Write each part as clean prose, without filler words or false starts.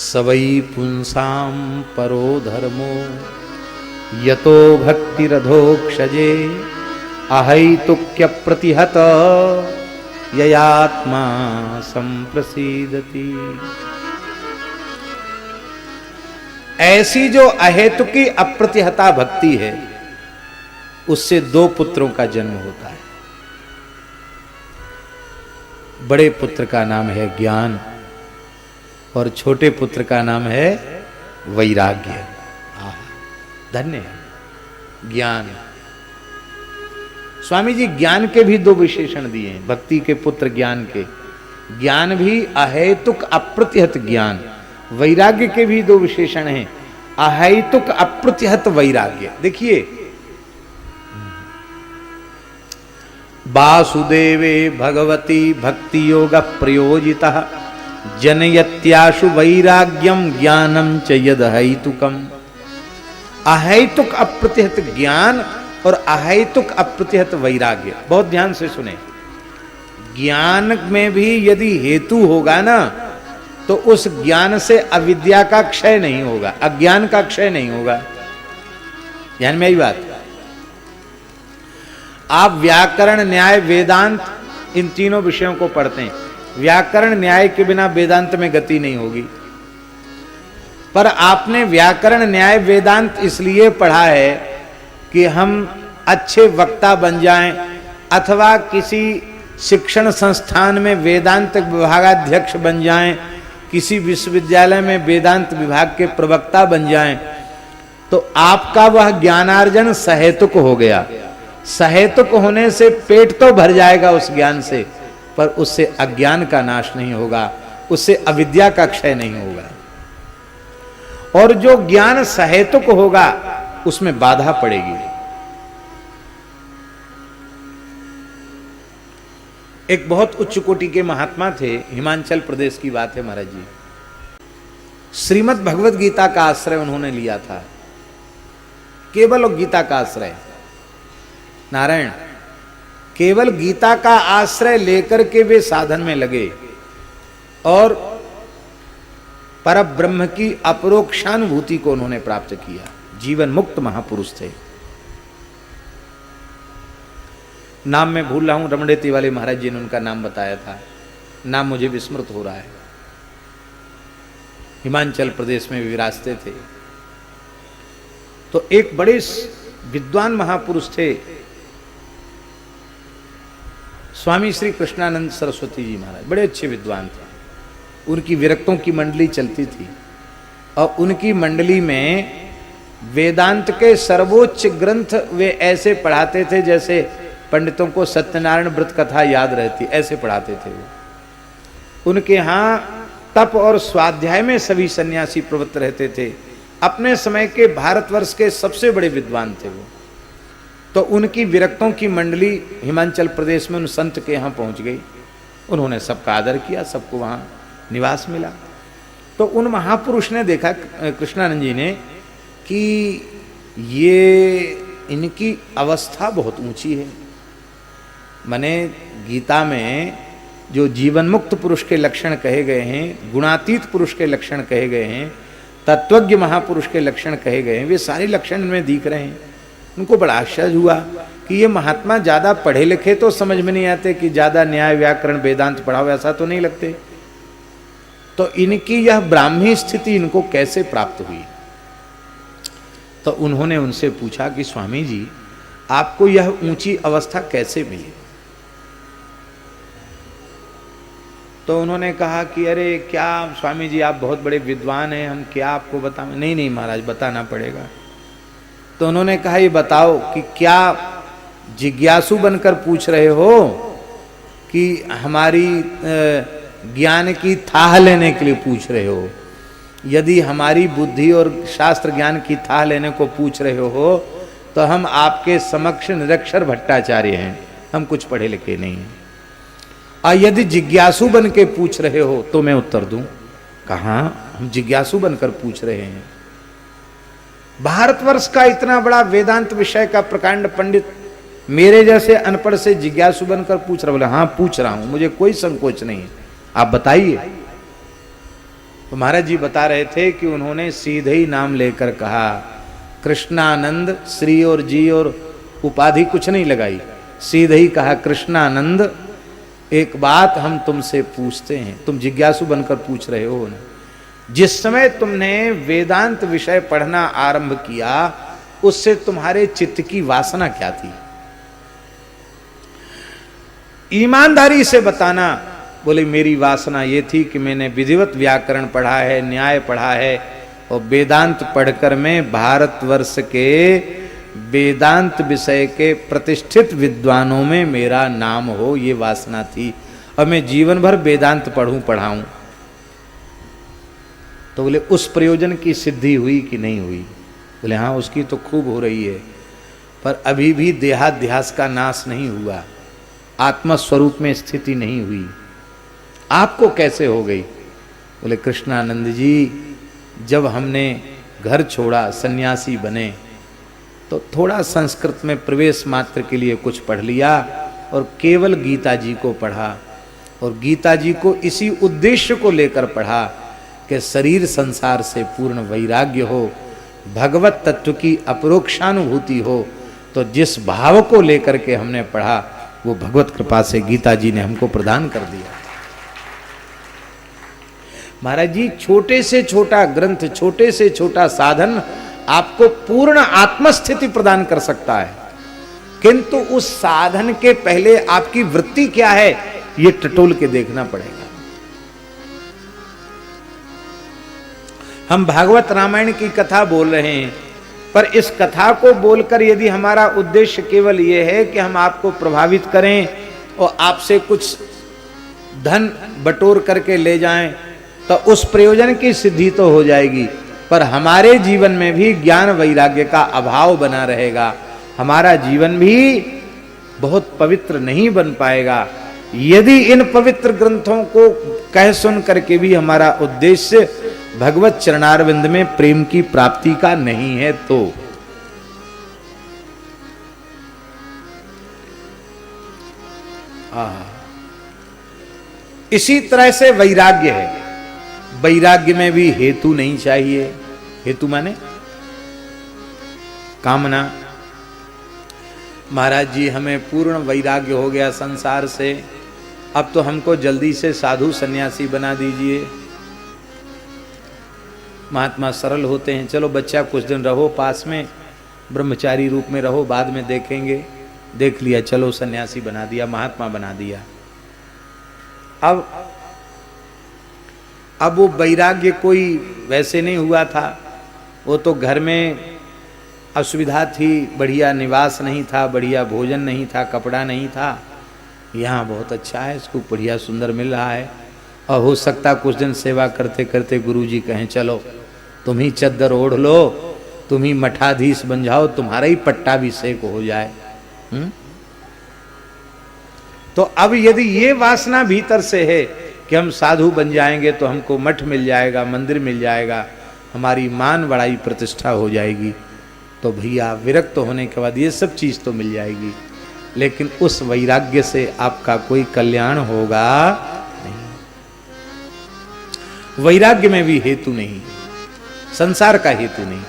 सवै पुंसां परो धर्मो यतो भक्तिरधोक्षजे अहैतुक्य प्रतिहत ययात्मा संप्रसीदति। ऐसी जो अहेतुकी अप्रतिहता भक्ति है उससे दो पुत्रों का जन्म होता है। बड़े पुत्र का नाम है ज्ञान और छोटे पुत्र का नाम है वैराग्य। धन्य है ज्ञान। स्वामी जी ज्ञान के भी दो विशेषण दिए हैं, भक्ति के पुत्र ज्ञान के। ज्ञान भी अहेतुक अप्रतिहत ज्ञान, वैराग्य के भी दो विशेषण हैं, अहेतुक अप्रतिहत वैराग्य। देखिए वासुदेवे भगवती भक्ति योग प्रयोजितः जनयत्याशु वैराग्यम ज्ञानम च यद हेतुकम। अहेतुक अप्रतिहत ज्ञान और अहेतुक अप्रतिहत वैराग्य, बहुत ध्यान से सुने। ज्ञान में भी यदि हेतु होगा ना तो उस ज्ञान से अविद्या का क्षय नहीं होगा, अज्ञान का क्षय नहीं होगा। ध्यान में आई बात। आप व्याकरण न्याय वेदांत इन तीनों विषयों को पढ़ते हैं, व्याकरण न्याय के बिना वेदांत में गति नहीं होगी। पर आपने व्याकरण न्याय वेदांत इसलिए पढ़ा है कि हम अच्छे वक्ता बन जाएं, अथवा किसी शिक्षण संस्थान में वेदांत विभागाध्यक्ष बन जाएं, किसी विश्वविद्यालय में वेदांत विभाग के प्रवक्ता बन जाएं, तो आपका वह ज्ञानार्जन सहेतुक हो गया। सहेतुक होने से पेट तो भर जाएगा उस ज्ञान से, पर उससे अज्ञान का नाश नहीं होगा, उससे अविद्या का क्षय नहीं होगा। और जो ज्ञान सहेतुक होगा उसमें बाधा पड़ेगी। एक बहुत उच्च कोटि के महात्मा थे, हिमाचल प्रदेश की बात है महाराज जी। श्रीमद् भगवद गीता का आश्रय उन्होंने लिया था, केवल गीता का आश्रय। नारायण, केवल गीता का आश्रय लेकर के वे साधन में लगे और पर ब्रह्म की अपरोक्षानुभूति को उन्होंने प्राप्त किया। जीवन मुक्त महापुरुष थे। नाम मैं भूल रहा हूं, रमणेती वाले महाराज जी ने उनका नाम बताया था, नाम मुझे विस्मृत हो रहा है। हिमाचल प्रदेश में विराजते थे। तो एक बड़े विद्वान महापुरुष थे स्वामी श्री कृष्णानंद सरस्वती जी महाराज, बड़े अच्छे विद्वान थे। उनकी विरक्तों की मंडली चलती थी और उनकी मंडली में वेदांत के सर्वोच्च ग्रंथ वे ऐसे पढ़ाते थे जैसे पंडितों को सत्यनारायण व्रत कथा याद रहती, ऐसे पढ़ाते थे वो। उनके यहाँ तप और स्वाध्याय में सभी सन्यासी प्रवृत्त रहते थे। अपने समय के भारतवर्ष के सबसे बड़े विद्वान थे वो। तो उनकी विरक्तों की मंडली हिमाचल प्रदेश में उन संत के यहाँ पहुंच गई। उन्होंने सबका आदर किया, सबको वहाँ निवास मिला। तो उन महापुरुष ने देखा, कृष्णानंद जी ने, कि ये इनकी अवस्था बहुत ऊंची है। माने गीता में जो जीवन मुक्त पुरुष के लक्षण कहे गए हैं, गुणातीत पुरुष के लक्षण कहे गए हैं, तत्वज्ञ महापुरुष के लक्षण कहे गए हैं, वे सारे लक्षण में दिख रहे हैं। उनको बड़ा आश्चर्य हुआ कि ये महात्मा ज़्यादा पढ़े लिखे तो समझ में नहीं आते, कि ज़्यादा न्याय व्याकरण वेदांत पढ़ा हो ऐसा तो नहीं लगते। तो इनकी यह ब्राह्मी स्थिति इनको कैसे प्राप्त हुई? तो उन्होंने उनसे पूछा कि स्वामी जी, आपको यह ऊंची अवस्था कैसे मिली? तो उन्होंने कहा कि अरे क्या स्वामी जी, आप बहुत बड़े विद्वान हैं, हम क्या आपको बताएं? नहीं नहीं महाराज, बताना पड़ेगा। तो उन्होंने कहा, ये बताओ कि क्या जिज्ञासु बनकर पूछ रहे हो कि हमारी ज्ञान की थाह लेने के लिए पूछ रहे हो। यदि हमारी बुद्धि और शास्त्र ज्ञान की थाह लेने को पूछ रहे हो तो हम आपके समक्ष निरक्षर भट्टाचार्य हैं, हम कुछ पढ़े लिखे नहीं हैं। और यदि जिज्ञासु बन के पूछ रहे हो तो मैं उत्तर दूं, कहां हम जिज्ञासु बनकर पूछ रहे हैं। भारतवर्ष का इतना बड़ा वेदांत विषय का प्रकांड पंडित मेरे जैसे अनपढ़ से जिज्ञासु बनकर पूछ रहा, बोले हाँ पूछ रहा हूं, मुझे कोई संकोच नहीं, आप बताइए। तो महाराज जी बता रहे थे कि उन्होंने सीधे ही नाम लेकर कहा, कृष्णानंद, श्री और जी और उपाधि कुछ नहीं लगाई, सीधे ही कहा कृष्णानंद, एक बात हम तुमसे पूछते हैं। तुम जिज्ञासु बनकर पूछ रहे हो ना, जिस समय तुमने वेदांत विषय पढ़ना आरंभ किया उससे तुम्हारे चित्त की वासना क्या थी? ईमानदारी से बताना। बोले मेरी वासना ये थी कि मैंने विधिवत व्याकरण पढ़ा है, न्याय पढ़ा है और वेदांत पढ़कर मैं भारतवर्ष के वेदांत विषय के प्रतिष्ठित विद्वानों में मेरा नाम हो, ये वासना थी। और मैं जीवन भर वेदांत पढ़ाऊं। तो बोले उस प्रयोजन की सिद्धि हुई कि नहीं हुई? बोले हाँ उसकी तो खूब हो रही है, पर अभी भी देहाध्यास का नाश नहीं हुआ, आत्मस्वरूप में स्थिति नहीं हुई। आपको कैसे हो गई? बोले कृष्णानंद जी, जब हमने घर छोड़ा, सन्यासी बने, तो थोड़ा संस्कृत में प्रवेश मात्र के लिए कुछ पढ़ लिया और केवल गीता जी को पढ़ा। और गीता जी को इसी उद्देश्य को लेकर पढ़ा कि शरीर संसार से पूर्ण वैराग्य हो, भगवत तत्व की अपरोक्षानुभूति हो। तो जिस भाव को लेकर के हमने पढ़ा वो भगवत कृपा से गीता जी ने हमको प्रदान कर दिया। महाराज जी, छोटे से छोटा ग्रंथ, छोटे से छोटा साधन आपको पूर्ण आत्मस्थिति प्रदान कर सकता है, किंतु उस साधन के पहले आपकी वृत्ति क्या है ये टटोल के देखना पड़ेगा। हम भागवत रामायण की कथा बोल रहे हैं, पर इस कथा को बोलकर यदि हमारा उद्देश्य केवल ये है कि हम आपको प्रभावित करें और आपसे कुछ धन बटोर करके ले जाएं, तो उस प्रयोजन की सिद्धि तो हो जाएगी, पर हमारे जीवन में भी ज्ञान वैराग्य का अभाव बना रहेगा। हमारा जीवन भी बहुत पवित्र नहीं बन पाएगा यदि इन पवित्र ग्रंथों को कह सुन करके भी हमारा उद्देश्य भगवत चरणारविंद में प्रेम की प्राप्ति का नहीं है। तो इसी तरह से वैराग्य है। वैराग्य में भी हेतु नहीं चाहिए। हेतु माने कामना। महाराज जी, हमें पूर्ण वैराग्य हो गया संसार से, अब तो हमको जल्दी से साधु सन्यासी बना दीजिए। महात्मा सरल होते हैं, चलो बच्चा कुछ दिन रहो पास में, ब्रह्मचारी रूप में रहो, बाद में देखेंगे। देख लिया, चलो सन्यासी बना दिया, महात्मा बना दिया। अब वो वैराग्य कोई वैसे नहीं हुआ था। वो तो घर में असुविधा थी, बढ़िया निवास नहीं था, बढ़िया भोजन नहीं था, कपड़ा नहीं था। यहाँ बहुत अच्छा है, इसको बढ़िया सुंदर मिल रहा है। और हो सकता कुछ दिन सेवा करते करते गुरुजी कहें चलो तुम ही चद्दर ओढ़ लो, तुम ही मठाधीश बन जाओ, तुम्हारा ही पट्टाभिषेक हो जाए। तो अब यदि ये वासना भीतर से है कि हम साधु बन जाएंगे तो हमको मठ मिल जाएगा, मंदिर मिल जाएगा, हमारी मान बड़ाई प्रतिष्ठा हो जाएगी, तो भैया विरक्त होने के बाद ये सब चीज तो मिल जाएगी, लेकिन उस वैराग्य से आपका कोई कल्याण होगा नहीं। वैराग्य में भी हेतु नहीं, संसार का हेतु नहीं।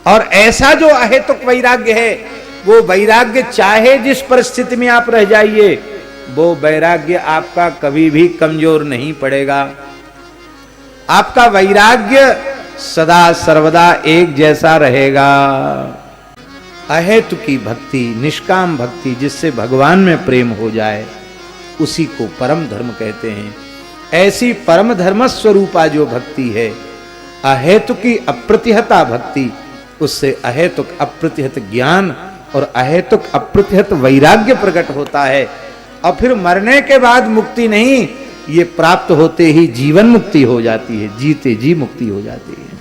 और ऐसा जो अहेतुक वैराग्य है, वो वैराग्य चाहे जिस परिस्थिति में आप रह जाइए, वो वैराग्य आपका कभी भी कमजोर नहीं पड़ेगा। आपका वैराग्य सदा सर्वदा एक जैसा रहेगा। अहेतु की भक्ति, निष्काम भक्ति, जिससे भगवान में प्रेम हो जाए, उसी को परम धर्म कहते हैं। ऐसी परम धर्म स्वरूपा जो भक्ति है, अहेतु की अप्रतिहता भक्ति, उससे अहेतुक अप्रतिहत ज्ञान और अहेतुक अप्रतिहत वैराग्य प्रकट होता है। और फिर मरने के बाद मुक्ति नहीं, ये प्राप्त होते ही जीवन मुक्ति हो जाती है, जीते जी मुक्ति हो जाती है।